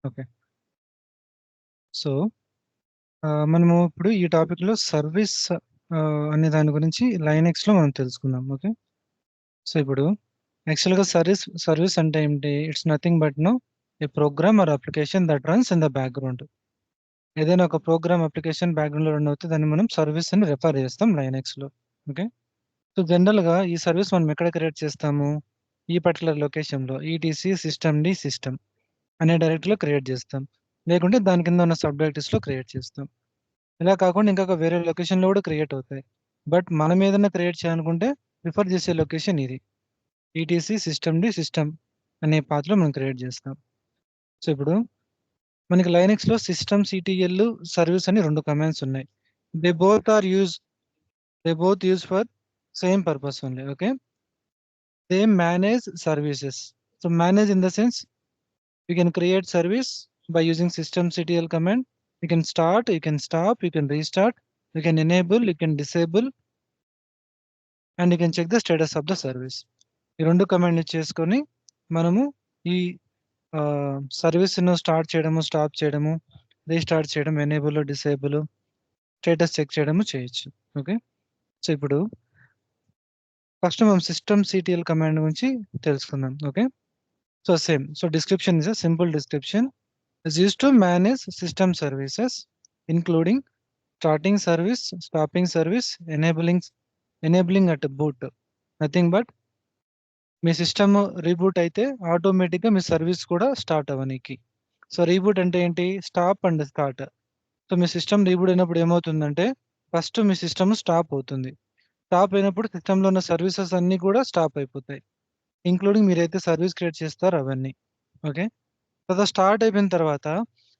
Okay. So, మనము ఇప్పుడు ఈ టాపిక్‌లో సర్వీస్ అనే దాని గురించి లైనెక్స్‌లో మనం తెలుసుకుందాం. ఓకే. సో, ఇప్పుడు యాక్చువల్‌గా సర్వీస్ అంటే ఏంటి? It's nothing but a program or application that runs in the background. ఏదైనా ఒక ప్రోగ్రామ్ అప్లికేషన్ బ్యాక్‌గ్రౌండ్‌లో రన్ అవుతే దాన్ని మనం సర్వీస్ అని రిఫర్ చేస్తాం లైనెక్స్‌లో. ఓకే. సో, జనరల్‌గా ఈ సర్వీస్ మనం ఎక్కడ క్రియేట్ చేస్తాము? ఈ పర్టిక్యులర్ లొకేషన్‌లో ఈటీసీ సిస్టమ్‌డి సిస్టమ్ అనే డైరెక్టరీలో క్రియేట్ చేస్తాం. లేకుంటే దాని కింద ఉన్న సబ్ డైరెక్టరీస్‌లో క్రియేట్ చేస్తాం. ఇలా కాకుండా ఇంకొక వేరే లొకేషన్‌లో కూడా క్రియేట్ అవుతాయి. బట్ మనం ఏదైనా క్రియేట్ చేయాలనుకుంటే ప్రిఫర్ చేసే లొకేషన్ ఇది. ఈటీసీ సిస్టమ్ అనే పాత్రలో మనం క్రియేట్ చేస్తాం. సో, ఇప్పుడు మనకి లైనక్స్‌లో సిటీఎల్ సర్వీస్ అని 2 కమాండ్స్ ఉన్నాయి. They both are use they both use for same purpose only. Okay. They manage services. So, manage in the sense you can create service by using systemctl command. You can start, you can stop, you can restart, you can enable, you can disable, and you can check the status of the service. ఈ 2 కమాండ్‌ని చేసుకొని మనము ఈ సర్వీస్‌ను start చేయడము, stop చేయడము, restart చేయడం, enable, disable, status check చేయడము చేయొచ్చు. Okay. So, ఇప్పుడు ఫస్ట్ మనం systemctl కమాండ్ గురించి తెలుసుకుందాం. Okay. So, same. So, description is a simple description. Is used to manage system services, including starting service, stopping service, enabling at boot. Nothing but me system reboot అయితే ఆటోమేటిక్గా మీ service కూడా start అవ్వనీకి. So, reboot అంటే ఏంటి? Stop and start. So, me system reboot అయినప్పుడు ఏమవుతుందంటే first మీ system stop అవుతుంది. Stop అయినప్పుడు సిస్టంలో ఉన్న సర్వీసెస్ అన్నీ కూడా స్టాప్ అయిపోతాయి. ఇంక్లూడింగ్ మీరైతే సర్వీస్ క్రియేట్ చేస్తారో అవన్నీ. ఓకే. తర్వాత స్టార్ట్ అయిపోయిన తర్వాత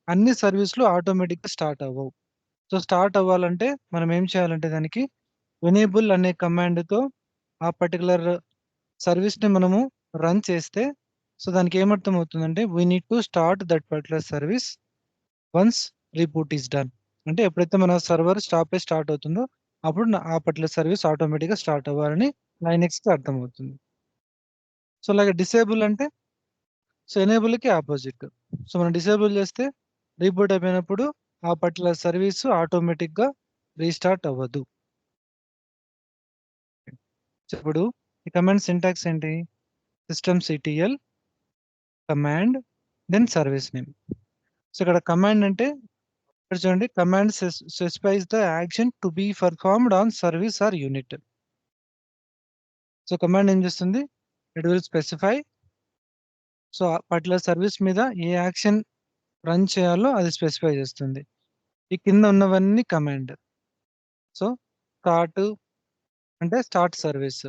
అన్ని సర్వీస్‌లు ఆటోమేటిక్‌గా స్టార్ట్ అవ్వవు. సో, స్టార్ట్ అవ్వాలంటే మనం ఏం చేయాలంటే దానికి ఎనేబుల్ అనే కమాండ్‌తో ఆ పర్టిక్యులర్ సర్వీస్‌ని మనము రన్ చేస్తే సో, దానికి ఏమర్థం అవుతుందంటే we need to start that particular service once reboot is done. అంటే ఎప్పుడైతే మన సర్వర్ స్టార్ట్ అవుతుందో అప్పుడు ఆ పర్టిక్యులర్ సర్వీస్ ఆటోమేటిక్‌గా స్టార్ట్ అవ్వాలని లైనక్స్‌కి అర్థమవుతుంది. సో, అలాగే డిసేబుల్ అంటే సో, ఎనేబుల్‌కి ఆపోజిట్. సో, మనం డిసేబుల్ చేస్తే రీబూట్ అయిపోయినప్పుడు ఆ పర్టిక్యులర్ సర్వీస్ ఆటోమేటిక్‌గా రీస్టార్ట్ అవ్వదు. సో, ఇప్పుడు ఈ కమాండ్ సింటాక్స్ ఏంటి? CTL command then service name. So, ఇక్కడ కమాండ్ అంటే ఇక్కడ చూడండి command specifies the action to be performed on service or unit. So, command ఏం చేస్తుంది? It will specify so, particular service మీద ఏ యాక్షన్ రన్ చేయాలో అది స్పెసిఫై చేస్తుంది. ఈ కింద ఉన్నవన్నీ కమాండ్. సో, స్టార్ట్ అంటే స్టార్ట్ సర్వీస్.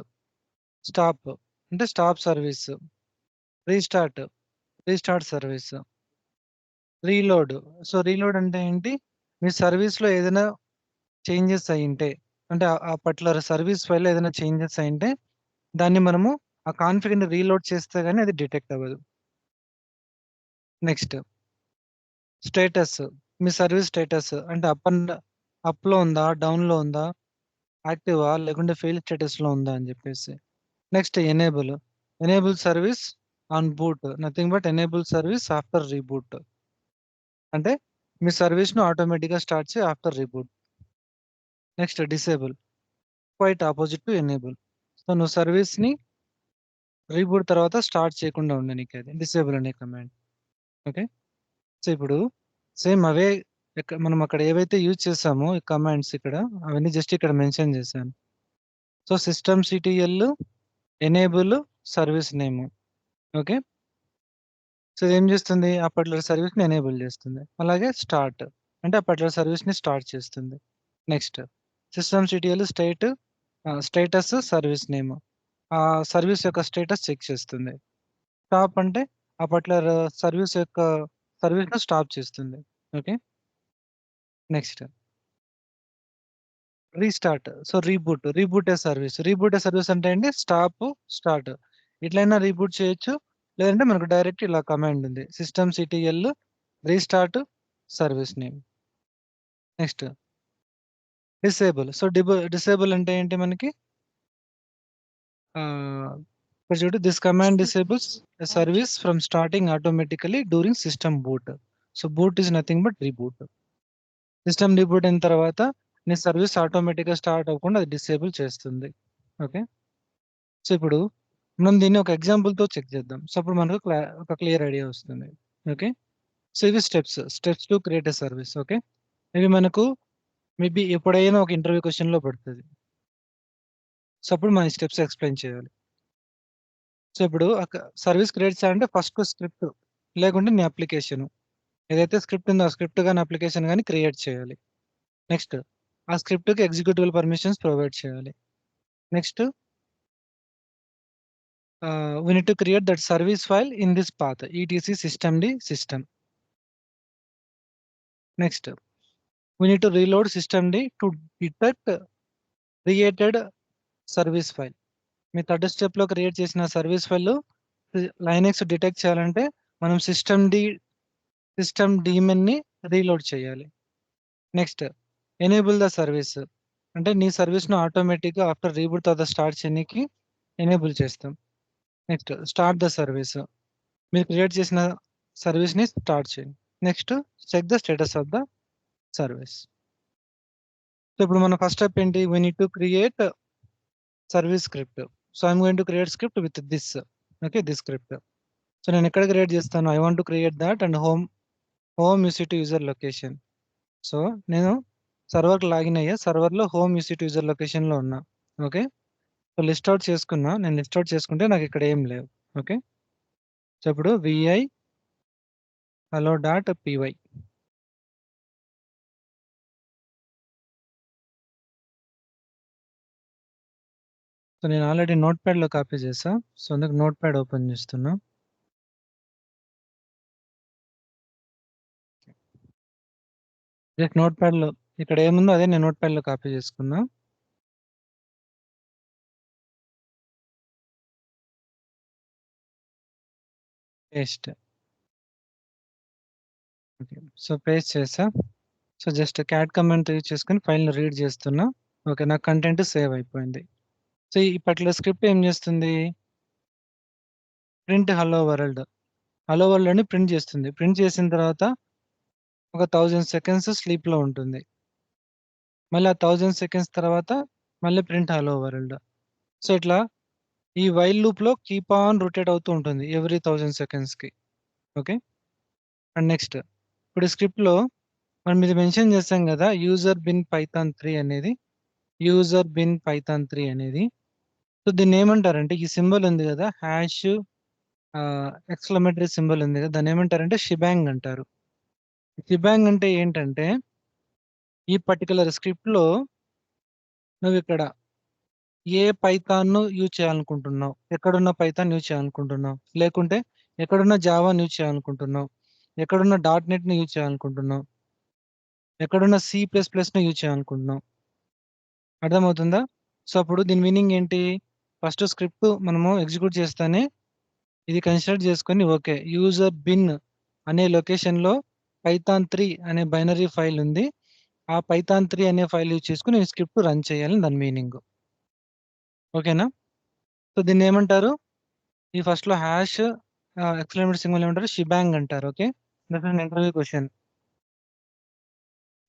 స్టాప్ అంటే stop service. Restart, restart service. Reload. So, reload అంటే ఏంటి? మీ సర్వీస్‌లో ఏదైనా చేంజెస్ అయ్యుంటే, అంటే ఆ పర్టిక్యులర్ సర్వీస్ ఫైల్‌లో ఏదైనా చేంజెస్ అయ్యుంటే, దాన్ని మనము ఆ కాన్ఫిగ్‌ని రీలోడ్ చేస్తే గాని అది డిటెక్ట్ అవ్వదు. Next status. మీ సర్వీస్ స్టేటస్ అంటే అప్‌లో ఉందా? డౌన్‌లో ఉందా? యాక్టివా? లేకుంటే ఫెయిల్ స్టేటస్‌లో ఉందా అని చెప్పేసి. Next enable. Enable service on boot. Nothing but enable service after reboot. అంటే మీ సర్వీస్‌ను ఆటోమేటిక్‌గా స్టార్ట్ చేయి after reboot. Next disable. Quite opposite to enable. So, నువ్వు సర్వీస్‌ని రీబూట్ తర్వాత స్టార్ట్ చేయకుండా ఉండనీకి డిసేబుల్ అనే కమాండ్. ఓకే. సో, ఇప్పుడు సేమ్ అవే మనం అక్కడ ఏవైతే యూజ్ చేసామో ఈ కమాండ్స్ ఇక్కడ అవన్నీ జస్ట్ ఇక్కడ మెన్షన్ చేశాను. So, CTL enable service name. Okay. So, ఇదేం చేస్తుంది? ఆ పర్టిక్యులర్ సర్వీస్‌ని ఎనేబుల్ చేస్తుంది. అలాగే స్టార్ట్ అంటే ఆ పర్టిక్యులర్ సర్వీస్‌ని స్టార్ట్ చేస్తుంది. Next CTL status service name. ఆ సర్వీస్ యొక్క స్టేటస్ చెక్ చేస్తుంది. స్టాప్ అంటే ఆ పర్టిక్యులర్ సర్వీస్‌ను స్టాప్ చేస్తుంది. Okay. Next restart. So, reboot ఏ సర్వీస్ అంటే అండి స్టాప్, స్టార్ట్. ఇట్లైనా రీబూట్ చేయొచ్చు. లేదంటే మనకు డైరెక్ట్ ఇలా కమాండ్ ఉంది. CTL restart service name. Next disable. So, disable అంటే ఏంటి మనకి? ఆహ్, ఇక్కడ చూడు, this command disables service from starting automatically during system boot. So boot is nothing but reboot. System reboot అయిన తర్వాత నీ సర్వీస్ ఆటోమేటిక్గా స్టార్ట్ అవ్వకుండా అది డిసేబుల్ చేస్తుంది. ఓకే, సో ఇప్పుడు మనం దీన్ని ఒక ఎగ్జాంపుల్ తో చెక్ చేద్దాం. సో అప్పుడు మనకు ఒక క్లియర్ ఐడియా వస్తుంది. ఓకే, సో ఇవి steps to create a service. Okay, ఇవి మనకు మేబీ ఎప్పుడైనా ఒక ఇంటర్వ్యూ క్వశ్చన్ లో పడుతుంది. సో అప్పుడు మన స్టెప్స్ ఎక్స్ప్లెయిన్ చేయాలి. సో ఇప్పుడు సర్వీస్ క్రియేట్ చేయాలంటే ఫస్ట్ స్క్రిప్ట్ లేకుంటే నీ అప్లికేషన్ ఏదైతే స్క్రిప్ట్ ఉందో ఆ స్క్రిప్ట్ కానీ అప్లికేషన్ కానీ క్రియేట్ చేయాలి. నెక్స్ట్ ఆ స్క్రిప్ట్కి ఎగ్జిక్యూటివ్ పర్మిషన్స్ ప్రొవైడ్ చేయాలి. Next we need to create that service file in this path etc systemd. Next we need to reload systemd to detect created service file. మీ third step లో create చేసిన service file Linux detect చేయాలంటే మనం system daemon ని reload చేయాలి. Next enable the service అంటే నీ service ను ఆటోమేటిక్ గా ఆఫ్టర్ రీబూట్ తర్వాత స్టార్ట్ చేయడానికి ఎనేబుల్ చేస్తాం. నెక్స్ట్ స్టార్ట్ ద సర్వీస్, మీరు క్రియేట్ చేసిన సర్వీస్ ని స్టార్ట్ చేయండి. Next check the status of the service. So ఇప్పుడు మన ఫస్ట్ స్టెప్ ఏంటి, we need to create service script. So I'm going to create script with this. Okay, this script. So నేను ఎక్కడ create చేస్తాను, I want to create that and home యూసీ user location. So నేను సర్వర్కి login అయ్యా, సర్వర్లో home యూసీ user లొకేషన్లో ఉన్నా. ఓకే, సో లిస్ట్ అవుట్ చేసుకున్నా. నేను లిస్ట్ అవుట్ చేసుకుంటే నాకు ఇక్కడ ఏం లేవు. ఓకే, సో ఇప్పుడు vi hello.py. సో నేను ఆల్రెడీ నోట్ ప్యాడ్లో కాపీ చేసా. సో అందుకు నోట్ ప్యాడ్ ఓపెన్ చేస్తున్నా. జస్ట్ నోట్ ప్యాడ్లో ఇక్కడ ఏముందో అదే నేను నోట్ ప్యాడ్లో కాపీ చేసుకున్నా. పేస్ట్. ఓకే, సో పేస్ట్ చేసా. So just cat command use చేసుకుని ఫైల్ని రీడ్ చేస్తున్నా. ఓకే, నా కంటెంట్ సేవ్ అయిపోయింది. సో ఈ పర్టికులర్ స్క్రిప్ట్ ఏం చేస్తుంది, ప్రింట్ హలో వరల్డ్ అని ప్రింట్ చేస్తుంది. ప్రింట్ చేసిన తర్వాత ఒక 1000 సెకండ్స్ స్లీప్లో ఉంటుంది. మళ్ళీ ఆ 1000 సెకండ్స్ తర్వాత మళ్ళీ ప్రింట్ హలో వరల్డ్. సో ఇట్లా ఈ వైల్ లూప్లో కీప్ ఆన్ రొటేట్ అవుతూ ఉంటుంది ఎవ్రీ 1000 సెకండ్స్కి. ఓకే, అండ్ నెక్స్ట్ ఇప్పుడు స్క్రిప్ట్లో మనం ఇది మెన్షన్ చేస్తాం కదా, యూజర్ బిన్ పైథాన్ 3 అనేది. సో దీన్ని ఏమంటారంటే, ఈ సింబల్ ఉంది కదా, హ్యాష్ ఎక్స్క్లమేటరీ సింబల్ ఉంది కదా, దాన్ని ఏమంటారంటే షిబాంగ్ అంటారు. షిబాంగ్ అంటే ఏంటంటే, ఈ పర్టికులర్ స్క్రిప్ట్లో నువ్వు ఇక్కడ ఏ పైథాన్ యూజ్ చేయాలనుకుంటున్నావు, ఎక్కడున్న పైథాన్ యూజ్ చేయాలనుకుంటున్నావు, లేకుంటే ఎక్కడున్న జావాని యూజ్ చేయాలనుకుంటున్నావు, ఎక్కడున్న .NET ని యూజ్ చేయాలనుకుంటున్నావు, ఎక్కడున్న C++ని యూజ్ చేయాలనుకుంటున్నావు. అర్థమవుతుందా? సో అప్పుడు దీని మీనింగ్ ఏంటి, ఫస్ట్ స్క్రిప్ట్ మనము ఎగ్జిక్యూట్ చేస్తానే ఇది కన్సిడర్ చేసుకొని ఓకే యూజర్ బిన్ అనే లొకేషన్లో పైథాన్ 3 అనే బైనరీ ఫైల్ ఉంది, ఆ పైథాన్ 3 అనే ఫైల్ యూజ్ చేసుకుని ఈ స్క్రిప్ట్ రన్ చేయాలని దాని మీనింగ్. ఓకేనా? సో దీన్ని ఏమంటారు, ఈ ఫస్ట్లో హ్యాష్ ఎక్స్క్లమేటరీ సింబల్ ఏమంటారు, షిబాంగ్ అంటారు. Okay, that is interview question,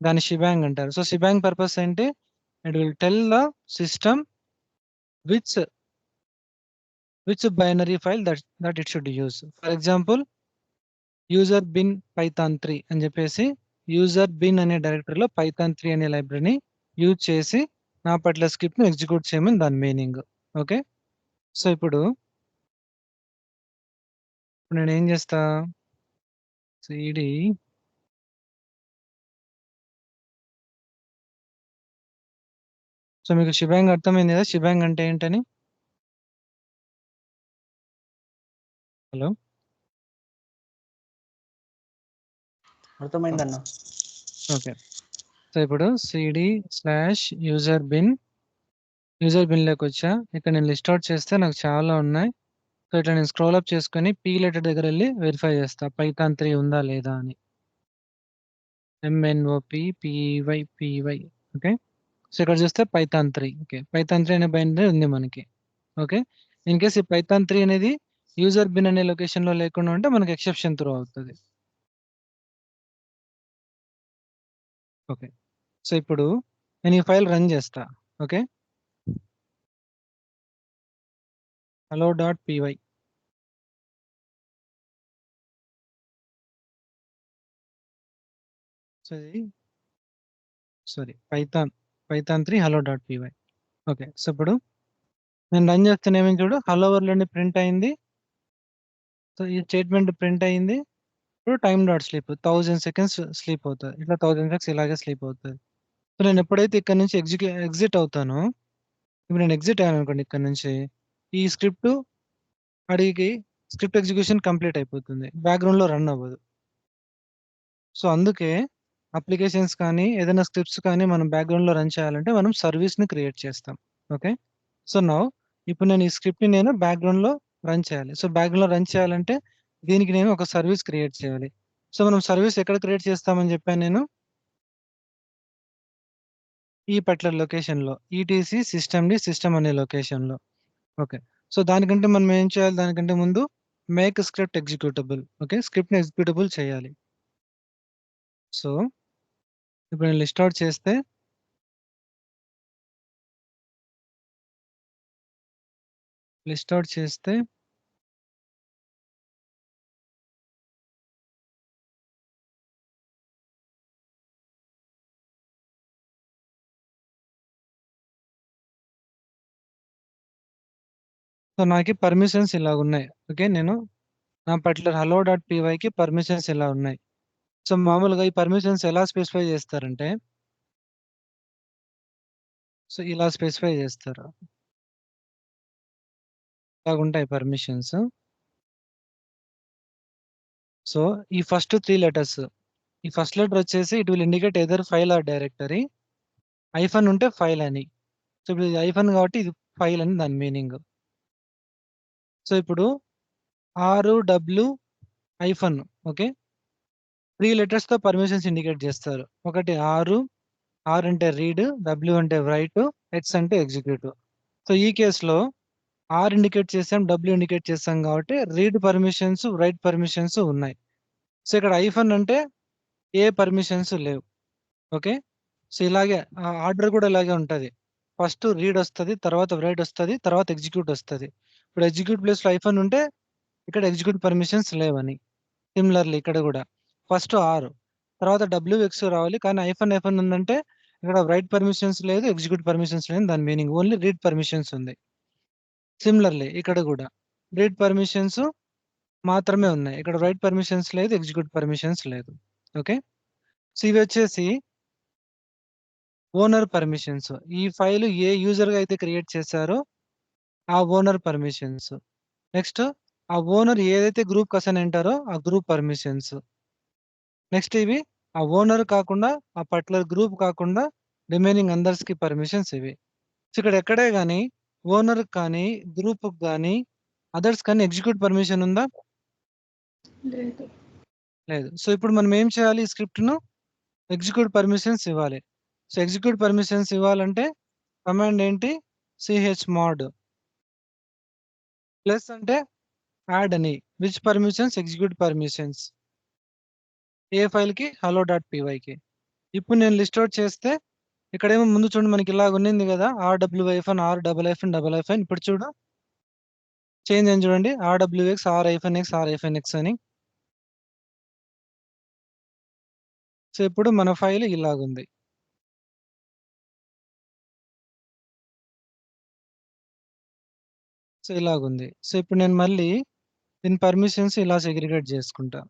దాన్ని షిబాంగ్ అంటారు. సో షిబాంగ్ పర్పస్ ఏంటి, it will tell the system which binary file that it should use. For example, user bin python 3 అని చెప్పేసి యూజర్ బిన్ అనే డైరెక్టరీలో Python 3 అనే లైబ్రరీని యూజ్ చేసి నా పర్టికులర్ స్క్రిప్ట్ని ఎగ్జిక్యూట్ చేయమని దాని మీనింగ్. ఓకే, సో ఇప్పుడు నేను ఏం చేస్తా, సిడి సో మీకు షిబాంగ్ అర్థమైంది కదా, షిబాంగ్ అంటే ఏంటని. హలో, అర్థమైందన్న. ఓకే, సో ఇప్పుడు cd/యూజర్ బిన్లోకి వచ్చా. ఇక్కడ నేను లిస్ట్ అవుట్ చేస్తే నాకు చాలా ఉన్నాయి. సో ఇట్లా నేను స్క్రోల్ అప్ చేసుకొని పీ లెటర్ దగ్గర వెళ్ళి వెరిఫై చేస్తా పైథాన్ 3 ఉందా లేదా అని. MNOPPYPY. ఓకే, సో ఇక్కడ చూస్తే పైథాన్ 3. ఓకే, పైథాన్ 3 అనే బైనరీ ఉంది మనకి. ఓకే, ఇన్ కేస్ ఈ పైథాన్ 3 అనేది యూజర్ బిన్ అనే లొకేషన్‌లో లేకుండా ఉంటే మనకు ఎక్సెప్షన్ త్రో అవుతది. ఓకే. సో, ఇప్పుడు నేను ఈ ఫైల్ రన్ చేస్తా. ఓకే. hello.py. సో, ఇది పైథాన్ 3 hello.py. ఓకే. సో, ఇప్పుడు నేను రన్ చేస్తున్న ఏమైంది చూడు. హలో వరల్డ్ అని ప్రింట్ అయింది. సో, ఈ స్టేట్మెంట్ ప్రింట్ అయింది. ఇప్పుడు time dot sleep 1000 seconds sleep అవుతది. ఇట్లా 1000 సెకండ్స్ ఇలాగే స్లీప్ అవుతది. సో, నేను ఎప్పుడైతే ఇక్కడ నుంచి ఎగ్జిట్ అవుతానో, ఇప్పుడు నేను ఎగ్జిట్ అయ్యాననుకోండి ఇక్కడ నుంచి, ఈ అడిగి స్క్రిప్ట్ ఎగ్జిక్యూషన్ కంప్లీట్ అయిపోతుంది. బ్యాక్‌గ్రౌండ్‌లో రన్ అవ్వదు. సో, అందుకే అప్లికేషన్స్ కానీ, ఏదైనా స్క్రిప్ట్స్ కానీ మనం బ్యాక్‌గ్రౌండ్‌లో రన్ చేయాలంటే మనం సర్వీస్‌ని క్రియేట్ చేస్తాం. ఓకే. సో, ఇప్పుడు నేను ఈ స్క్రిప్ట్‌ని నేను బ్యాక్‌గ్రౌండ్‌లో రన్ చేయాలి. సో, బ్యాక్‌గ్రౌండ్‌లో రన్ చేయాలంటే దీనికి నేను ఒక సర్వీస్ క్రియేట్ చేయాలి. సో, మనం సర్వీస్ ఎక్కడ క్రియేట్ చేస్తామని చెప్పాను నేను? ఈ పర్టిక్యులర్ లొకేషన్‌లో ఈటీసీ సిస్టమ్ అనే లొకేషన్‌లో. ఓకే. సో, దానికంటే మనం ఏం చేయాలి? దానికంటే ముందు మేక్ స్క్రిప్ట్ ఎగ్జిక్యూటబుల్. ఓకే. స్క్రిప్ట్‌ని ఎగ్జిక్యూటబుల్ చేయాలి. సో, ఇప్పుడు నేను లిస్ట్ ఔట్ చేస్తే లిస్ట్ ఔట్ చేస్తే సో, నాకి పర్మిషన్స్ ఇలాగున్నాయి. ఓకే. నేను నా పర్టిక్యులర్ hello.pyకి పర్మిషన్స్ ఇలా ఉన్నాయి. సో, మామూలుగా ఈ పర్మిషన్స్ ఎలా స్పెసిఫై చేస్తారంటే, సో, ఇలా స్పెసిఫై చేస్తారు. ఇలాగుంటాయి పర్మిషన్స్. సో, ఈ ఫస్ట్ 3 లెటర్స్. ఈ ఫస్ట్ లెటర్ వచ్చేసి it will indicate either file or directory. Hyphen ఉంటే ఫైల్ అని. సో, ఇప్పుడు ఇది హైఫన్ కాబట్టి ఇది ఫైల్ అని దాని మీనింగ్. సో, ఇప్పుడు డబ్ల్యూ హైఫన్. ఓకే. 3 లెటర్స్‌తో పర్మిషన్స్ ఇండికేట్ చేస్తారు. ఒకటి ఆర్ అంటే రీడ్, డబ్ల్యూ అంటే రైట్, ఎక్స్ అంటే ఎగ్జిక్యూట్. సో, ఈ కేస్‌లో ఆర్ ఇండికేట్ చేసాం, డబ్ల్యూ ఇండికేట్ చేసాం కాబట్టి రీడ్ పర్మిషన్స్, రైట్ పర్మిషన్స్ ఉన్నాయి. సో, ఇక్కడ హైఫన్ అంటే ఏ పర్మిషన్స్ లేవు. ఓకే. సో, ఇలాగే ఆర్డర్ కూడా ఇలాగే ఉంటది. ఫస్ట్ రీడ్ వస్తది. తర్వాత రైట్ వస్తది. తర్వాత ఎగ్జిక్యూట్ వస్తది. ఇప్పుడు ఎగ్జిక్యూట్ ప్లేస్‌లో హైఫన్ ఉంటే ఇక్కడ ఎగ్జిక్యూట్ పర్మిషన్స్ లేవని. సిమిలర్‌లీ ఇక్కడ గూడా. ఫస్ట్ తర్వాత డబ్ల్యూఎక్స్ రావాలి. కానీ హైఫన్ ఉందంటే ఇక్కడ రైట్ పర్మిషన్స్ లేదు, ఎగ్జిక్యూట్ పర్మిషన్స్ లేదని దాని మీనింగ్. ఓన్లీ రీడ్ పర్మిషన్స్ ఉంది. సిమిలర్‌లీ ఇక్కడ గూడా. రీడ్ పర్మిషన్స్ మాత్రమే ఉన్నాయి. ఇక్కడ రైట్ పర్మిషన్స్ లేదు, ఎగ్జిక్యూట్ పర్మిషన్స్ లేదు. ఓకే. సో, ఇవొచ్చేసి ఓనర్ పర్మిషన్స్. ఈ ఫైల్ ఏ యూజర్‌గా అయితే క్రియేట్ చేశారో ఆ ఓనర్ పర్మిషన్స్. నెక్స్ట్ ఆ ఓనర్ ఏదైతే గ్రూప్‌కి అసైన్ అయ్యుంటారో ఆ గ్రూప్ పర్మిషన్స్. నెక్స్ట్ ఇవి ఆ ఓనర్ కాకుండా, ఆ పర్టిక్యులర్ గ్రూప్ కాకుండా రిమైనింగ్ అందర్స్‌కి పర్మిషన్స్ ఇవి. సో, ఇక్కడ ఎక్కడే గాని ఓనర్‌కి కానీ, గ్రూప్‌కి గాని, అదర్స్ కానీ ఎగ్జిక్యూట్ పర్మిషన్ ఉందా? లేదు. లేదు. సో, ఇప్పుడు మనం ఏం చేయాలి? ఈ స్క్రిప్ట్‌ను ఎగ్జిక్యూట్ పర్మిషన్స్ ఇవ్వాలి. సో, ఎగ్జిక్యూట్ పర్మిషన్స్ ఇవ్వాలంటే కమాండ్ ఏంటి? చ్మోడ్ ప్లస్ అంటే యాడ్ అని. Which permissions? Execute permissions. ఏ ఫైల్‌కి? hello.pyకి. ఇప్పుడు నేను లిస్ట్ ఔట్ చేస్తే ఇక్కడేమో ముందు చూడండి మనకి ఇలాగ ఉన్నింది గదా! ఆర్ ఇప్పుడు చూడు చేంజ్ అయింది చూడండి. ఆర్-X అని. సో, ఇప్పుడు మన ఫైల్ ఇలాగుంది. సో, ఇలాగుంది. సో, ఇప్పుడు నేను మళ్ళీ దీని పర్మిషన్స్ ఇలా సెగ్రిగేట్ జేసుకుంటా.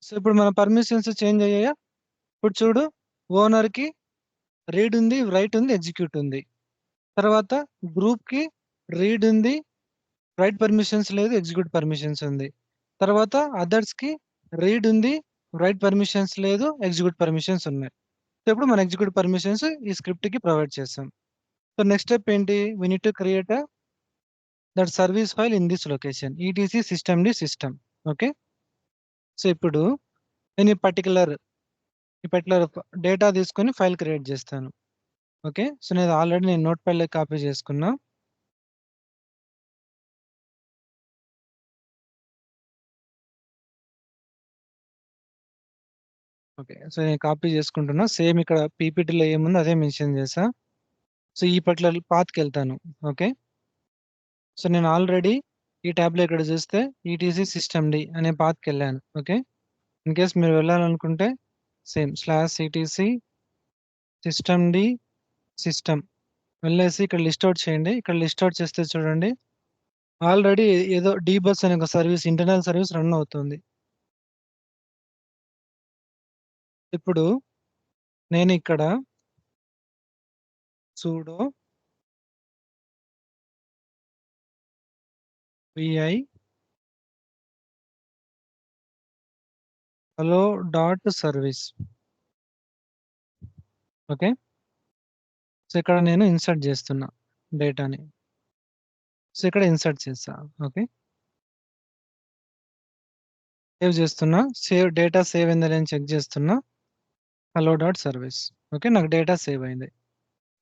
సో, ఇప్పుడు మన పర్మిషన్స్ చేంజ్ అయ్యాయా? ఇప్పుడు చూడు ఓనర్‌కి రీడ్ ఉంది, రైట్ ఉంది, ఎగ్జిక్యూట్ ఉంది. తర్వాత గ్రూప్‌కి రీడ్ ఉంది, రైట్ పర్మిషన్స్ లేదు, ఎగ్జిక్యూట్ పర్మిషన్స్ ఉంది. తర్వాత అదర్స్‌కి రీడ్ ఉంది, రైట్ పర్మిషన్స్ లేదు, ఎగ్జిక్యూట్ పర్మిషన్స్ ఉన్నాయి. సో, ఇప్పుడు మన ఎగ్జిక్యూట్ పర్మిషన్స్ ఈ స్క్రిప్ట్‌కి ప్రొవైడ్ చేసాం. సో, నెక్స్ట్ స్టెప్ ఏంటి? We need to create that service file in this location ETC system. Okay. So, ఇప్పుడు నేను ఈ పర్టిక్యులర్ ఈ పర్టిక్యులర్ డేటా తీసుకొని ఫైల్ క్రియేట్ చేస్తాను. ఓకే. సో నేను ఆల్రెడీ నోట్‌ప్యాడ్‌లో కాపీ చేసుకున్నా. ఓకే. సో నేను కాపీ చేసుకుంటున్నా. సేమ్ ఇక్కడ పీపీటీలో ఏముందో అదే మెన్షన్ చేశా. సో ఈ పర్టిక్యులర్ పాత్‌కెళ్తాను. ఓకే. సో నేను ఆల్రెడీ ఈ ట్యాబ్‌లో ఇక్కడ చూస్తే ఈటీసీ సిస్టమ్‌డి అనే పాత్‌కెళ్ళాను. ఓకే. ఇన్ కేస్ మీరు వెళ్ళాలనుకుంటే సేమ్ /ఈటీసీ సిస్టమ్‌డి సిస్టమ్ వెళ్ళేసి ఇక్కడ లిస్ట్ ఔట్ చేయండి. ఇక్కడ లిస్ట్ ఔట్ చేస్తే చూడండి ఆల్రెడీ ఏదో డీబస్ అనే ఒక సర్వీస్ ఇంటర్నల్ సర్వీస్ రన్ అవుతుంది. ఇప్పుడు నేను ఇక్కడ sudo vi hello.service okay. So ఇక్కడ నేను ఇన్సర్ట్ చేస్తున్నా డేటాని. సో ఇక్కడ ఇన్సర్ట్ చేశా. ఓకే. సేవ్ చేస్తున్నా. డేటా సేవ్ అయిందా లేదని చెక్ చేస్తున్నా. hello.service okay. నాకు డేటా సేవ్ అయింది.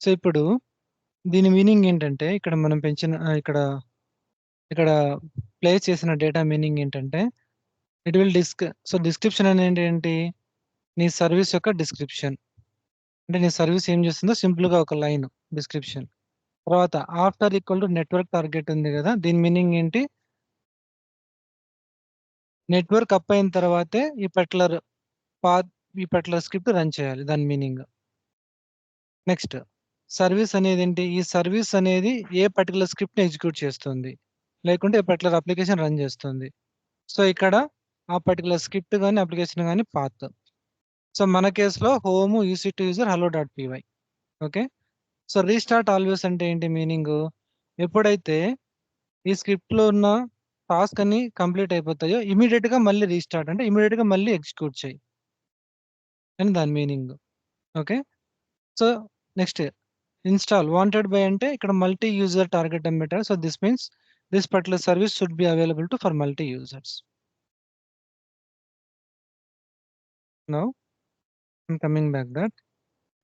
సో ఇప్పుడు దీని మీనింగ్ ఏంటంటే ఇక్కడ మనం పెంచిన ఇక్కడ ఇక్కడ ప్లేస్ చేసిన డేటా మీనింగ్ ఏంటంటే ఇట్ విల్ డిస్క్రిప్షన్ అనేది ఏంటి? నీ సర్వీస్ యొక్క డిస్క్రిప్షన్. అంటే నీ సర్వీస్ ఏం చేస్తుందో సింపుల్‌గా ఒక లైన్ డిస్క్రిప్షన్. తర్వాత after equal to network target ఉంది గదా! దీని మీనింగ్ ఏంటి? నెట్వర్క్ అప్ అయిన తర్వాతే పాత్ ఈ పర్టిక్యులర్ స్క్రిప్ట్ రన్ చేయాలి. దాని మీనింగ్. Next service అనేదేంటి? ఈ సర్వీస్ అనేది ఏ పర్టిక్యులర్ స్క్రిప్ట్‌ని ఎగ్జిక్యూట్ చేస్తుంది. లేకుంటే ఏ పర్టిక్యులర్ అప్లికేషన్ రన్ చేస్తుంది. సో ఇక్కడ ఆ పర్టిక్యులర్ స్క్రిప్ట్ గాని, అప్లికేషన్ గాని పాత్. సో మన కేస్‌లో home EC two user hello.py okay. So restart always అంటే ఏంటి మీనింగు? ఎప్పుడైతే ఈ స్క్రిప్ట్‌లో ఉన్న టాస్క్ అన్ని కంప్లీట్ అయిపోతాయో ఇమ్మీడియేట్‌గా మళ్ళీ రీస్టార్ట్ అంటే ఇమ్మీడియేట్‌గా మళ్ళీ ఎగ్జిక్యూట్ చెయి అని దాని meaning. Okay. So next install wanted by అంటే ఇక్కడ మల్టీ యూజర్ టార్గెట్ అని పెట్టారు. So this means this particular service should be available for multi users. Now I'm coming back that.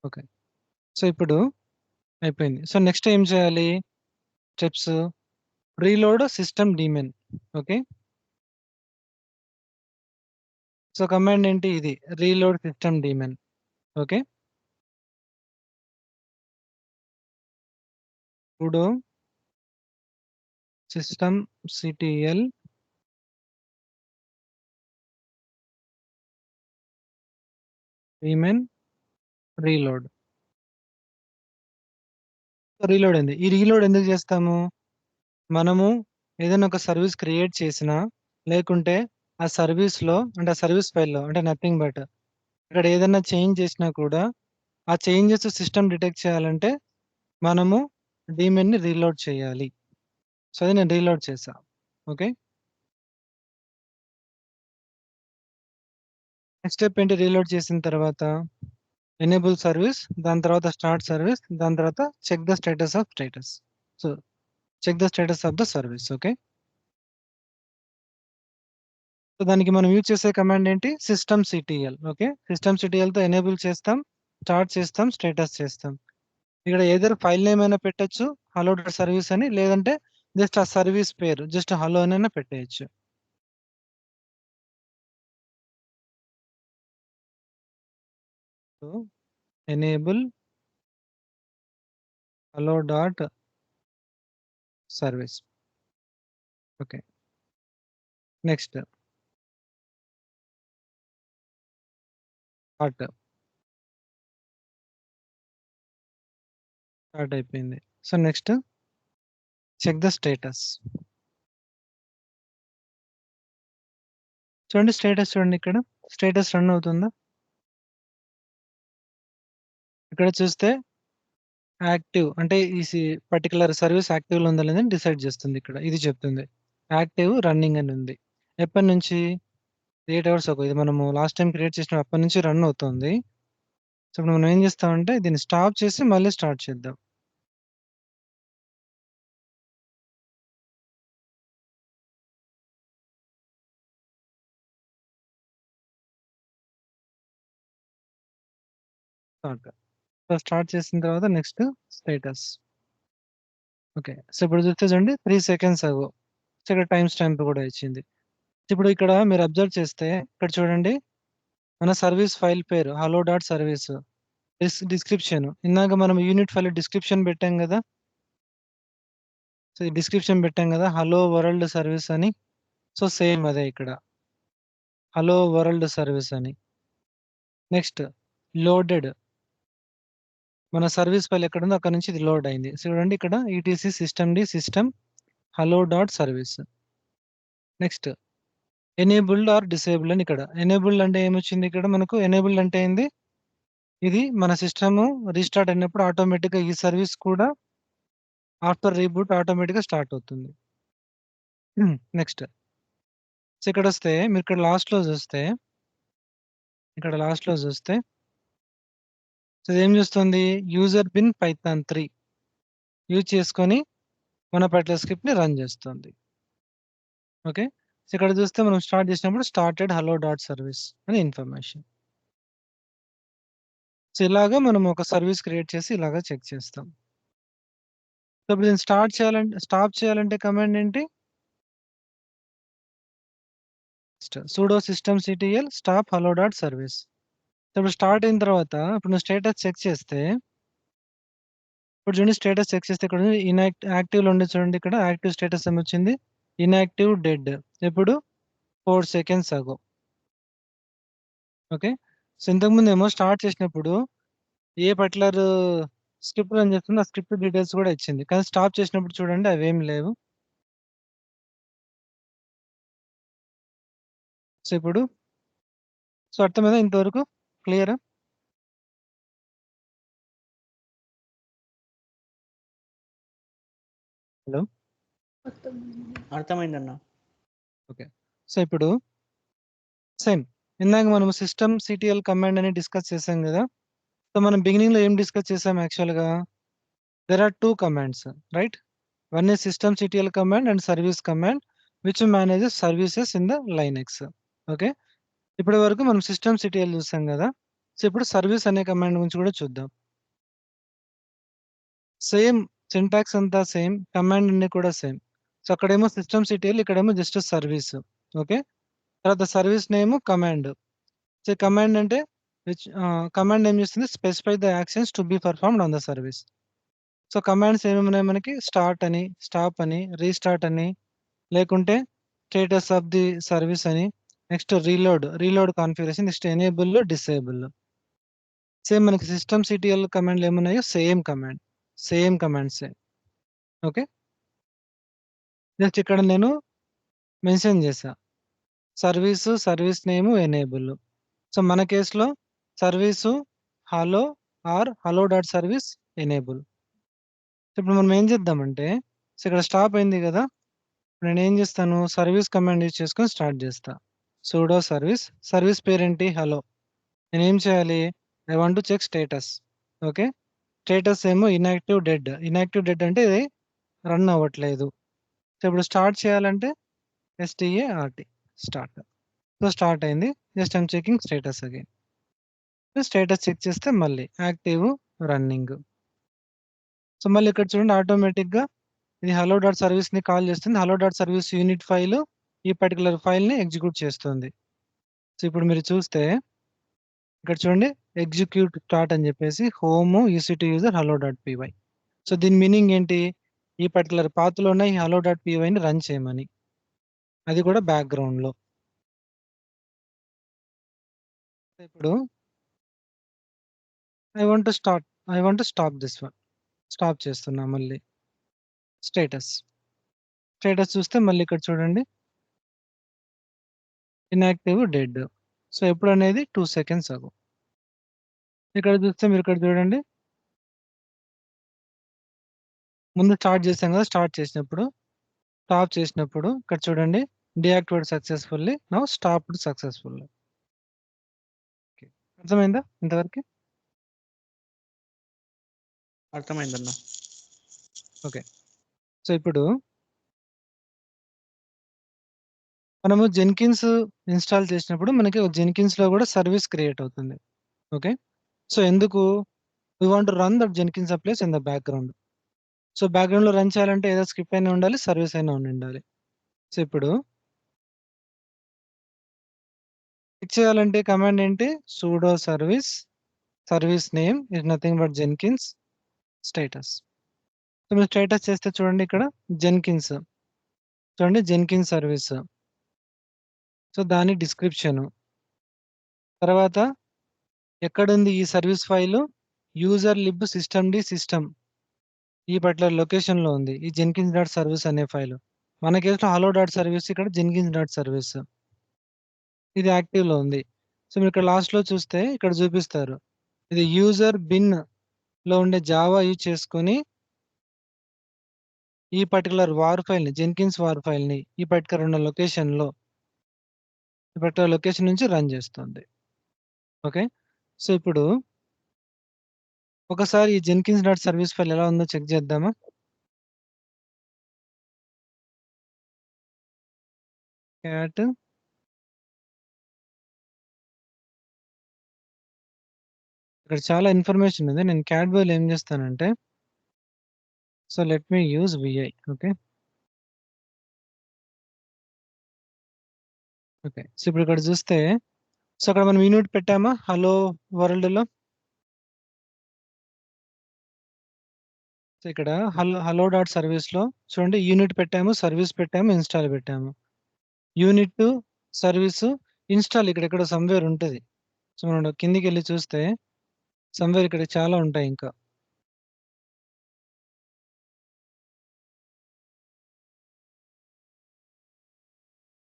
Okay. So ఇప్పుడు అయిపోయింది. సో నెక్స్ట్ ఏం చేయాలి? Steps reload system demon. Okay. So command ఏంటి ఇది? Reload system demon. Okay. sudo systemctl daemon reload. Reload అయింది. ఈ reload ఎందుకు చేస్తాము? మనము ఏదైనా ఒక సర్వీస్ క్రియేట్ చేసినా, లేకుంటే ఆ సర్వీస్‌లో అంటే ఆ సర్వీస్ ఫైల్‌లో అంటే నథింగ్ బట్ ఇక్కడ ఏదైనా చేంజ్ చేసినా కూడా, ఆ చేంజెస్ సిస్టమ్ డిటెక్ట్ చేయాలంటే మనము డీమెన్‌ని రీలోడ్ చేయాలి. సో అది నేను రీలోడ్ చేశా. ఓకే. నెక్స్ట్ స్టెప్ ఏంటి రీలోడ్ చేసిన తర్వాత? ఎనేబుల్ సర్వీస్, దాని తర్వాత స్టార్ట్ సర్వీస్, దాని తర్వాత check the status of status. So check the status of the service. Okay. So దానికి మనం యూజ్ చేసే కమాండ్ ఏంటి? సిస్టమ్‌సిటిఎల్. ఓకే. సిస్టమ్‌సిటిఎల్‌తో ఎనేబుల్ చేస్తాం, స్టార్ట్ చేస్తాం, స్టేటస్ చేస్తాం. ఇక్కడ ఎయిదర్ ఫైల్ నేమ్ అయినా పెట్టొచ్చు, హలో డాట్ సర్వీస్ అని. లేదంటే జస్ట్ ఆ సర్వీస్ పేరు జస్ట్ హలో అనైనా పెట్టేయొచ్చు. So enable hello dot service. Okay. Next start. Start అయిపోయింది. So next check the status. చూడండి స్టేటస్ చూడండి ఇక్కడ. స్టేటస్ రన్ అవుతుందా? ఇక్కడ చూస్తే యాక్టివ్ అంటే ఈ పర్టిక్యులర్ సర్వీస్ యాక్టివ్‌లో ఉందా లేదని డిసైడ్ చేస్తుంది ఇక్కడ. ఇది చెప్తుంది. యాక్టివ్, రన్నింగ్ అని ఉంది. ఎప్పటినుంచి? 8 అవర్స్ అగో. ఇది మనము లాస్ట్ టైమ్ క్రియేట్ చేసినప్పుడు అప్పటి నుంచి రన్ అవుతుంది. సో ఇప్పుడు మనం ఏం చేస్తామంటే దీన్ని స్టాప్ చేసి మళ్ళీ స్టార్ట్ చేద్దాం. స్టార్ట్. సో, స్టార్ట్ చేసిన తర్వాత నెక్స్ట్ స్టేటస్. ఓకే. సో, ఇప్పుడు చూస్తే చూడండి 3 సెకండ్స్ అగో. సో, ఇక్కడ టైమ్ స్టాంప్ కూడా ఇచ్చింది. ఇప్పుడు ఇక్కడ మీరు అబ్జర్వ్ చేస్తే ఇక్కడ చూడండి మన సర్వీస్ ఫైల్ పేరు హలో డాట్ సర్వీస్. డిస్క్రిప్షన్ ఇందాక మనం యూనిట్ ఫైల్ డిస్క్రిప్షన్ పెట్టాం కదా. సో, ఈ డిస్క్రిప్షన్ పెట్టాం కదా హలో వరల్డ్ సర్వీస్ అని. సో, సేమ్ అదే ఇక్కడ హలో వరల్డ్ సర్వీస్ అని. నెక్స్ట్ లోడెడ్ మన సర్వీస్ ఫైల్ ఎక్కడ ఉందో అక్కడ నుంచి ఇది లోడ్ అయింది. సో, చూడండి ఇక్కడ ETC system D system hello dot service. Next enabled or disabled అని ఇక్కడ ఎనేబుల్డ్ అంటే ఏమొచ్చింది ఇక్కడ మనకు ఎనేబుల్డ్ అంటే ఏంది ఇది మన సిస్టమ్ రీస్టార్ట్ అయినప్పుడు ఆటోమేటిక్ గా ఈ సర్వీస్ కూడా ఆఫ్టర్ రీబూట్ ఆటోమేటిక్ గా స్టార్ట్ అవుతుంది. నెక్స్ట్ సో ఇక్కడ వస్తే మీరు ఇక్కడ లాస్ట్ లో చూస్తే సో ఏం చూస్తుంది యూజర్ బిన్ పైథాన్ 3 యూజ్ చేసుకొని మన పర్టికులర్ స్క్రిప్ట్ ని రన్ చేస్తుంది. ఓకే. సో ఇక్కడ చూస్తే మనం స్టార్ట్ చేసినప్పుడు స్టార్టెడ్ హలో డాట్ సర్వీస్ అని ఇన్ఫర్మేషన్. సో ఇలాగా మనం ఒక సర్వీస్ క్రియేట్ చేసి ఇలాగా చెక్ చేస్తాం. సో ఇప్పుడు దీన్ని స్టాప్ చేయాలంటే కమాండ్ ఏంటి sudo systemctl stop hello dot service. So ఇప్పుడు స్టార్ట్ అయిన తర్వాత ఇప్పుడు నువ్వు స్టేటస్ చెక్ చేస్తే ఇప్పుడు చూడండి స్టేటస్ చెక్ చేస్తే ఇక్కడ యాక్టివ్ లో ఉండే చూడండి ఇక్కడ యాక్టివ్ స్టేటస్ ఏమొచ్చింది ఇన్యాక్టివ్ డెడ్ ఎప్పుడు 4 సెకండ్స్ అగో. ఓకే. సో ఇంతకుముందు ఏమో స్టార్ట్ చేసినప్పుడు ఏ పర్టికులర్ స్క్రిప్ట్ రన్ చేస్తుందో ఆ స్క్రిప్ట్ డీటెయిల్స్ కూడా ఇచ్చింది కానీ స్టాప్ చేసినప్పుడు చూడండి అవేం లేవు. సో ఇప్పుడు సో అర్థమైందా ఇంతవరకు క్లియరా? హలో అర్థమైంది. అర్థమైందన్న. ఓకే. సో ఇప్పుడు సేమ్ ఇందాక మనం సిస్టమ్ సిటిఎల్ కమాండ్ అని డిస్కస్ చేసాం కదా. సో మనం బిగినింగ్ లో ఏం డిస్కస్ చేసాం యాక్చువల్ గా there are 2 commands right. One is system CTL command and service command which manages services in the Linux. Okay. ఇప్పటి వరకు మనం సిస్టమ్ సిటిఎల్ చూసాం కదా. సో ఇప్పుడు సర్వీస్ అనే కమాండ్ గురించి కూడా చూద్దాం. సేమ్ సింటాక్స్ అంతా సేమ్ కమాండ్ అన్ని కూడా సేమ్. సో అక్కడేమో సిస్టమ్ సిటిఎల్ ఇక్కడేమో జస్ట్ సర్వీస్. ఓకే. తర్వాత service name command. So command అంటే కమాండ్ ఏం చేస్తుంది specify the actions to be performed on the service. So commands ఏమేమి మనకి స్టార్ట్ అని స్టాప్ అని రీస్టార్ట్ అని లేకుంటే స్టేటస్ ఆఫ్ ది సర్వీస్ అని next reload configuration next enable disable. Same మనకి సిస్టమ్ సిటిఎల్ కమాండ్లు ఏమున్నాయో సేమ్ కమాండ్సే. ఓకే. జస్ట్ ఇక్కడ నేను మెన్షన్ చేసా సర్వీస్ నేమ్ ఎనేబుల్. సో మన కేసులో service hello or hello dot service enable. ఇప్పుడు మనం ఏం చేద్దామంటే సో ఇక్కడ స్టాప్ అయింది కదా. నేను ఏం చేస్తాను సర్వీస్ కమాండ్ యూజ్ చేసుకొని స్టార్ట్ చేస్తా. సూడో సర్వీస్ పేరేంటి హలో. నేను ఏం చేయాలి I want to check status. Okay. Status ఏమో ఇన్యాక్టివ్ డెడ్ అంటే ఇది రన్ అవ్వట్లేదు. సో ఇప్పుడు స్టార్ట్ చేయాలంటే START స్టార్ట్. సో స్టార్ట్ అయింది. Just I'm checking status again. Status check చేస్తే మళ్ళీ యాక్టివ్ రన్నింగ్. సో మళ్ళీ ఇక్కడ చూడండి ఆటోమేటిక్ గా ఇది హలో డాట్ సర్వీస్ ని కాల్ చేస్తుంది. Hello dot service unit file ఈ పర్టికులర్ ఫైల్ ని ఎగ్జిక్యూట్ చేస్తుంది. సో ఇప్పుడు మీరు చూస్తే ఇక్కడ చూడండి ఎగ్జిక్యూట్ స్టార్ట్ అని చెప్పేసి home EC2 user hello dot py. So దీని మీనింగ్ ఏంటి ఈ పర్టికులర్ పాత్ లో ఉన్న ఈ హలో డాట్ py ని రన్ చేయమని, అది కూడా బ్యాక్గ్రౌండ్ లో. ఇప్పుడు I want stop this one. Stop చేస్తున్నా మళ్ళీ స్టేటస్ చూస్తే మళ్ళీ ఇక్కడ చూడండి ఇన్యాక్టివ్ డెడ్. సో ఎప్పుడు అనేది 2 సెకండ్స్ అగో. ఇక్కడ చూస్తే మీరు ఇక్కడ చూడండి ముందు స్టార్ట్ చేసాం కదా. స్టాప్ చేసినప్పుడు ఇక్కడ చూడండి deactivate successfully now stopped successfully. అర్థమైందా ఇంతవరకు? అర్థమైందన్న. ఓకే. సో ఇప్పుడు మనము జెన్కిన్స్ ఇన్స్టాల్ చేసినప్పుడు మనకి జెన్కిన్స్ లో కూడా సర్వీస్ క్రియేట్ అవుతుంది. ఓకే. సో ఎందుకు we want to run that Jenkins applies in the background. So background లో రన్ చేయాలంటే ఏదో స్క్రిప్ట్ అయినా ఉండాలి, సర్వీస్ అయినా ఉండాలి. సో ఇప్పుడు చెక్ చేయాలంటే కమాండ్ ఏంటి, sudo service name is nothing but Jenkins status. So మీరు స్టేటస్ చేస్తే చూడండి ఇక్కడ జెన్కిన్స్, చూడండి జెన్కిన్స్ సర్వీస్. సో దాని డిస్క్రిప్షన్ తర్వాత ఎక్కడుంది ఈ service file, user lib system ఈ పర్టికులర్ లొకేషన్ లో ఉంది ఈ జెన్కిన్స్ డాట్ సర్వీస్ అనే ఫైల్. మన కేసులో హలో డాట్ సర్వీస్, ఇక్కడ జెన్కిన్స్ డాట్ సర్వీస్ ఇది యాక్టివ్ లో ఉంది. సో మీరు ఇక్కడ లాస్ట్ లో చూస్తే ఇక్కడ చూపిస్తారు ఇది యూజర్ బిన్ లో ఉండే జావా యూజ్ చేసుకొని ఈ పర్టికులర్ వార్ ఫైల్ ని, జెన్కిన్స్ వార్ ఫైల్ ని ఈ పర్టికులర్ ఉన్న లొకేషన్ లో, ఈ పర్టికులర్ లొకేషన్ నుంచి రన్ చేస్తుంది. ఓకే, సో ఇప్పుడు ఒకసారి ఈ జెన్కిన్స్ డాట్ సర్వీస్ ఫైల్ ఎలా ఉందో చెక్ చేద్దామా. క్యాట్ ఇక్కడ చాలా ఇన్ఫర్మేషన్ ఉంది. నేను క్యాట్ బైల్ ఏం చేస్తానంటే, so let me use VI. Okay okay, so ఇప్పుడు ఇక్కడ చూస్తే, సో అక్కడ మనం యూనిట్ పెట్టామా హలో వరల్డ్ లో. సో ఇక్కడ హలో డాట్ సర్వీస్ లో చూడండి యూనిట్ పెట్టాము, సర్వీస్ పెట్టాము, ఇన్స్టాల్ పెట్టాము. యూనిట్ సర్వీస్ ఇన్స్టాల్ ఇక్కడ సమ్వేర్ ఉంటుంది. సో మనం కిందికి వెళ్ళి చూస్తే సమ్వేర్ ఇక్కడ చాలా ఉంటాయి ఇంకా.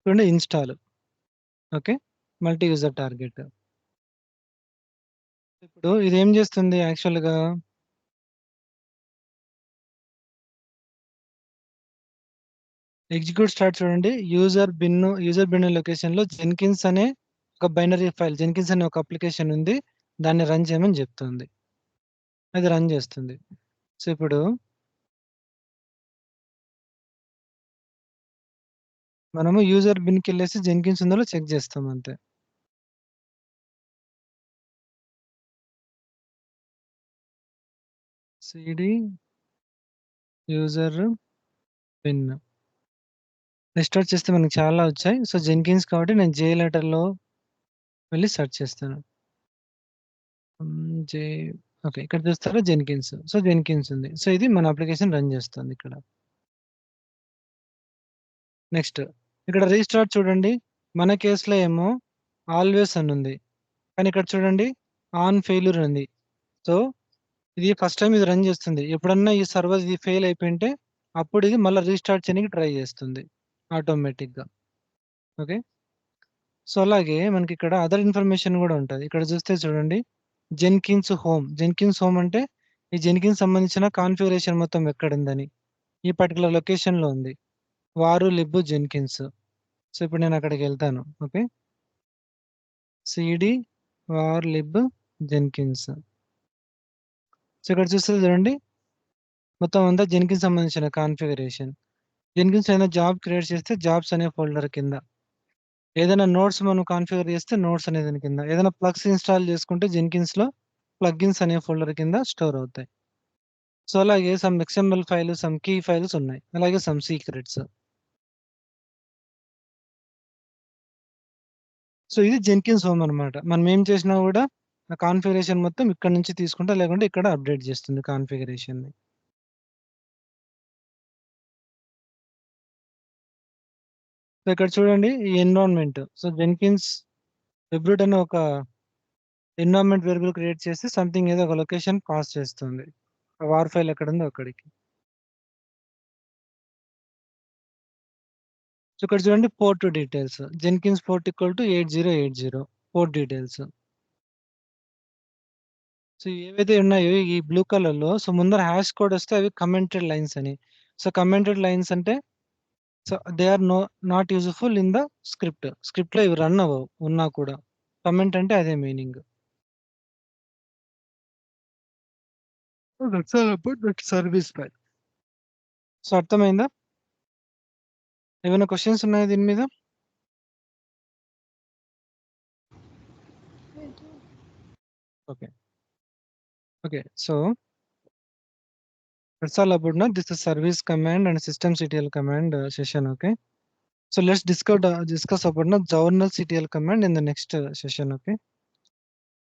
చూడండి install. Okay, multi user target. ఇప్పుడు ఇది ఏం చేస్తుంది యాక్చువల్ గా, ఎగ్జిక్యూట్ స్టార్ట్ చూడండి. యూజర్ బిన్ లొకేషన్ లో జెన్కిన్స్ అనే ఒక బైనరీ ఫైల్, జెన్కిన్స్ అనే ఒక అప్లికేషన్ ఉంది, దాన్ని రన్ చేయమని చెప్తుంది. అది రన్ చేస్తుంది. సో ఇప్పుడు మనము యూజర్ బిన్ కి వెళ్ళేసి జెన్కిన్స్ ఉందో చెక్ చేస్తాం అంతే. సిడి యూజర్ బిన్ రిస్టార్ట్ చేస్తే మనకి చాలా వచ్చాయి. సో జెన్కిన్స్ కాబట్టి నేను జే లెటర్ లో వెళ్ళి సెర్చ్ చేస్తాను. జే ఓకే, ఇక్కడ చూస్తారా జెన్కిన్స్. సో జెన్కిన్స్ ఉంది. సో ఇది మన అప్లికేషన్ రన్ చేస్తుంది ఇక్కడ. నెక్స్ట్ ఇక్కడ రీస్టార్ట్ చూడండి, మన కేసులో ఏమో ఆల్వేస్ అని ఉంది, కానీ ఇక్కడ చూడండి ఆన్ ఫెయిల్యూర్ ఉంది. సో ఇది ఫస్ట్ టైం ఇది రన్ చేస్తుంది. ఎప్పుడన్నా ఈ సర్వర్ ఇది ఫెయిల్ అయిపోయింటే అప్పుడు ఇది మళ్ళీ రీస్టార్ట్ చేయడానికి ట్రై చేస్తుంది ఆటోమేటిక్ గా. ఓకే, సో అలాగే మనకి ఇక్కడ అదర్ ఇన్ఫర్మేషన్ కూడా ఉంటుంది. ఇక్కడ చూస్తే చూడండి జెన్కిన్స్ హోమ్ అంటే ఈ జెన్కిన్స్ సంబంధించిన కాన్ఫిగరేషన్ మొత్తం ఎక్కడ ఉందని ఈ పర్టికులర్ లొకేషన్ లో ఉంది, వారు లిబ్ జెన్కిన్స్. సో ఇప్పుడు నేను అక్కడికి వెళ్తాను. Okay, CD var lib Jenkins. So ఇక్కడ చూస్తే చూడండి మొత్తం అంతా జెన్కిన్స్ సంబంధించిన కాన్ఫిగరేషన్. జెన్కిన్స్ ఏదైనా జాబ్ క్రియేట్ చేస్తే జాబ్స్ అనే ఫోల్డర్ కింద, ఏదైనా నోట్స్ మనం కాన్ఫిగర్ చేస్తే నోట్స్ అనే దాని కింద, ఏదైనా ప్లగ్స్ ఇన్స్టాల్ చేసుకుంటే జెన్కిన్స్ లో ప్లగ్ఇన్స్ అనే ఫోల్డర్ కింద స్టోర్ అవుతాయి. సో అలాగే some XML file, some key files ఉన్నాయి, అలాగే సమ్ సీక్రెట్స్. సో ఇది జెన్కిన్స్ హోమ్ అన్నమాట. మనం ఏం చేసినా కూడా ఆ కాన్ఫిగరేషన్ మొత్తం ఇక్కడ నుంచి తీసుకుంటా, లేకుంటే ఇక్కడ అప్డేట్ చేస్తుంది కాన్ఫిగరేషన్ ని. సో ఇక్కడ చూడండి ఈ ఎన్విరాన్మెంట్. సో జెన్కిన్స్ వెబ్రూట్ అనే ఒక ఎన్విరాన్మెంట్ వేరియబుల్ క్రియేట్ చేసి సంథింగ్ ఏదో ఒక లొకేషన్ పాస్ చేస్తుంది, వార్ ఫైల్ ఎక్కడ ఉందో అక్కడికి. సో ఇక్కడ చూడండి port details, Jenkins port equal to 8080 port details. So ఏవైతే ఉన్నాయో ఈ బ్లూ కలర్ లో, సో ముందర హ్యాష్ కోడ్ వస్తే అవి కమెంటెడ్ లైన్స్ అని. సో కమెంటెడ్ లైన్స్ అంటే so they are not useful in the script లో ఇవి రన్ అవ్వవు ఉన్నా కూడా. కమెంట్ అంటే అదే meaning. That's all about that service file. So అర్థమైందా? ఏమైనా క్వశ్చన్స్ ఉన్నాయా దీని మీద? Okay, Okay, so that's all about now. This is service command and systemctl command session. Okay, so let's discuss about now journalctl command in the next session. Okay.